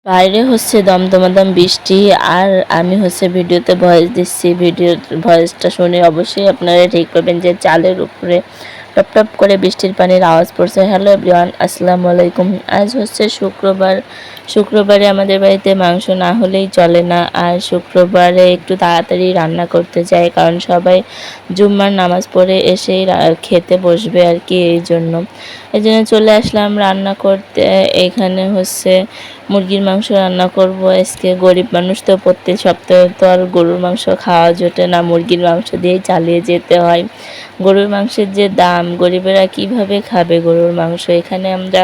বাইরে হচ্ছে দমদমাদম বৃষ্টি আর আমি হচ্ছে ভিডিওতে ভয়েস দিচ্ছি। ভিডিওর ভয়েসটা শুনে অবশ্যই আপনারা ঠিক পাবেন যে চালের উপরে টপ টপ করে বৃষ্টির পানির আওয়াজ পড়ছে। হ্যালো এভরিওয়ান, আসসালামু আলাইকুম। আজ হচ্ছে শুক্রবার। শুক্রবারে আমাদের বাড়িতে মাংস না হলেই চলে না, আর শুক্রবারে একটু তাড়াতাড়ি রান্না করতে চাই, কারণ সবাই জুম্মার নামাজ পড়ে এসেই খেতে বসবে আর কি। এই জন্য চলে আসলাম রান্না করতে। এখানে হচ্ছে মুরগির মাংস রান্না করব আজকে। গরিব মানুষ তো, প্রত্যেক সপ্তাহে তো আর গরুর মাংস খাওয়া জোটে না, মুরগির মাংস দিয়েই চালিয়ে যেতে হয়। গরুর মাংসের যে দাম, গরিবেরা কিভাবে খাবে গরুর মাংস। এখানে আমরা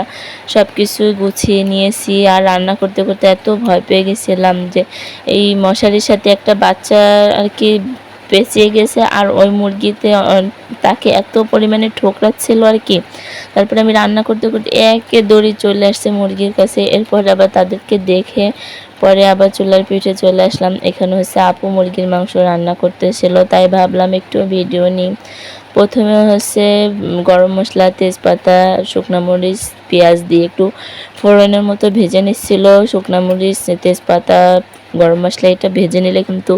সব কিছু গুছিয়ে নিয়েছি, আর রান্না করতে করতে এত ভয় পেয়ে গেছিলাম যে এই মশারির সাথে একটা বাচ্চা আর কি পেঁচিয়ে গেছে, আর ওই মুরগিতে তাকে এত পরিমাণে ঠোকরাচ্ছিল আর কি। তারপরে আমি রান্না করতে করতে একে দড়ি চলে আসছে মুরগির কাছে। এরপর আবার তাদেরকে দেখে পরে আবার চুলার পিঠে চলে আসলাম। এখানে হচ্ছে আপু মুরগির মাংস রান্না করতেছিল, তাই ভাবলাম একটু ভিডিও নিই। প্রথমে হচ্ছে গরম মশলা, তেজপাতা, শুকনো মরিচ, পেঁয়াজ দিয়ে একটু ফোড়নের মতো ভেজে নিচ্ছিল। শুকনো মরিচ, তেজপাতা, গরম মশলা এটা ভেজে নিলে কিন্তু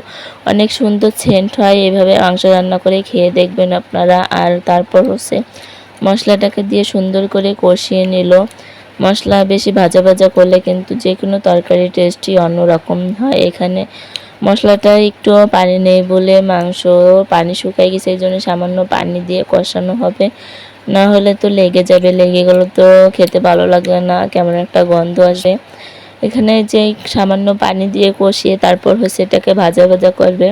অনেক সুন্দর সেন্ট হয়। এভাবে মাংস রান্না করে খেয়ে দেখবেন আপনারা। আর তারপর হচ্ছে মশলাটাকে দিয়ে সুন্দর করে কষিয়ে নিল। মশলা বেশি ভাজা ভাজা করলে কিন্তু যে কোনো তরকারির টেস্টই অন্যরকম হয়। এখানে মশলাটা একটু পানি নেই বলে মাংস পানি শুকাই গেছে, এই জন্য সামান্য পানি দিয়ে কষানো হবে, না হলে তো লেগে যাবে। লেগে গেলে তো খেতে ভালো লাগবে না, কেমন একটা গন্ধ আসে। এখানে যে সামান্য পানি দিয়ে কষিয়ে তারপর হচ্ছে এটাকে ভাজা ভাজা করবে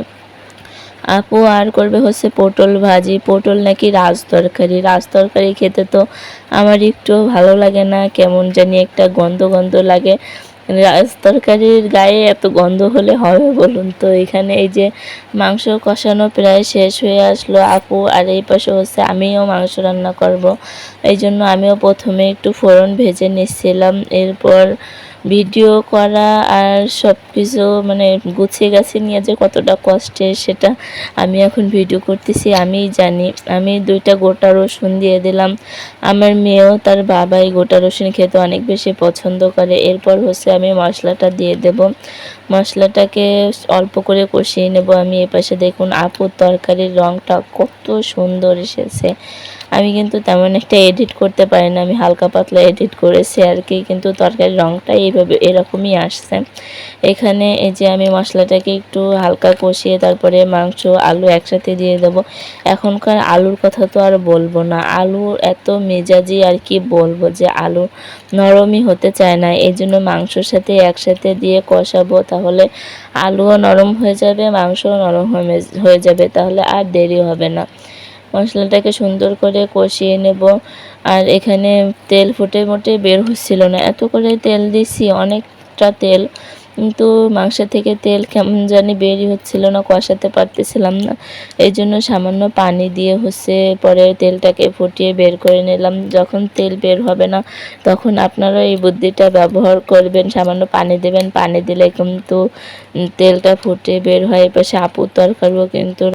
আপু। আর করবে হচ্ছে পটল ভাজি। পটল নাকি রাজ তরকারি খেতে তো আমার একটু ভালো লাগে না, কেমন জানি একটা গন্ধ গন্ধ লাগে। রাজ তরকারির গায়ে এত গন্ধ হলে হবে বলুন তো। এখানে এই যে মাংস কষানো প্রায় শেষ হয়ে আসলো আপু, আর এই পাশে হচ্ছে আমিও মাংস রান্না করব। এই জন্য আমিও প্রথমে একটু ফোড়ন ভেজে নিচ্ছিলাম। এরপর ভিডিও করা আর সব কিছু মানে গুছিয়ে গাছিয়ে নিয়ে যে কতটা কষ্টের, সেটা আমি এখন ভিডিও করতেছি আমিই জানি। আমি 2টা গোটা রসুন দিয়ে দিলাম। আমার মেয়েও তার বাবাই গোটা রসুন খেতে অনেক বেশি পছন্দ করে। এরপর হচ্ছে আমি মশলাটা দিয়ে দেব। মশলাটাকে অল্প করে কষিয়ে নেব আমি। এপাশে দেখুন আপুর তরকারির রঙটা কত সুন্দর এসেছে। আমি কিন্তু তেমন একটা এডিট করতে পারি না, আমি হালকা পাতলা এডিট করেছি আর কি, কিন্তু তরকারির রঙটা এইভাবে এরকমই আসছে। এখানে এই যে আমি মশলাটাকে একটু হালকা কষিয়ে তারপরে মাংস, আলু একসাথে দিয়ে দেবো। এখনকার আলুর কথা তো আর বলবো না, আলু এত মেজাজি আর কি বলবো, যে আলু নরমই হতে চায় না। এই জন্য মাংসর সাথে একসাথে দিয়ে কষাবো, তাহলে আলুও নরম হয়ে যাবে, মাংসও নরম হয়ে যাবে, তাহলে আর দেরি হবে না। মশলাটাকে সুন্দর করে কষিয়ে নেব। আর এখানে তেল ফুটে ফুটে বের হচ্ছিল না, এত করে তেল দিছি, অনেকটা তেল, কিন্তু মাংস থেকে তেল কেমন জানি বেরই হচ্ছিল না, কষাতে পারতেছিলাম না। এই জন্য সামান্য পানি দিয়ে হচ্ছে পরে তেলটাকে ফুটিয়ে বের করে নিলাম। যখন তেল বের হবে না তখন আপনারা এই বুদ্ধিটা ব্যবহার করবেন, সামান্য পানি দেবেন, পানি দিলে কিন্তু তেলটা ফুটে বের হয়। এপাশে আপুর তরকারিও কিন্তু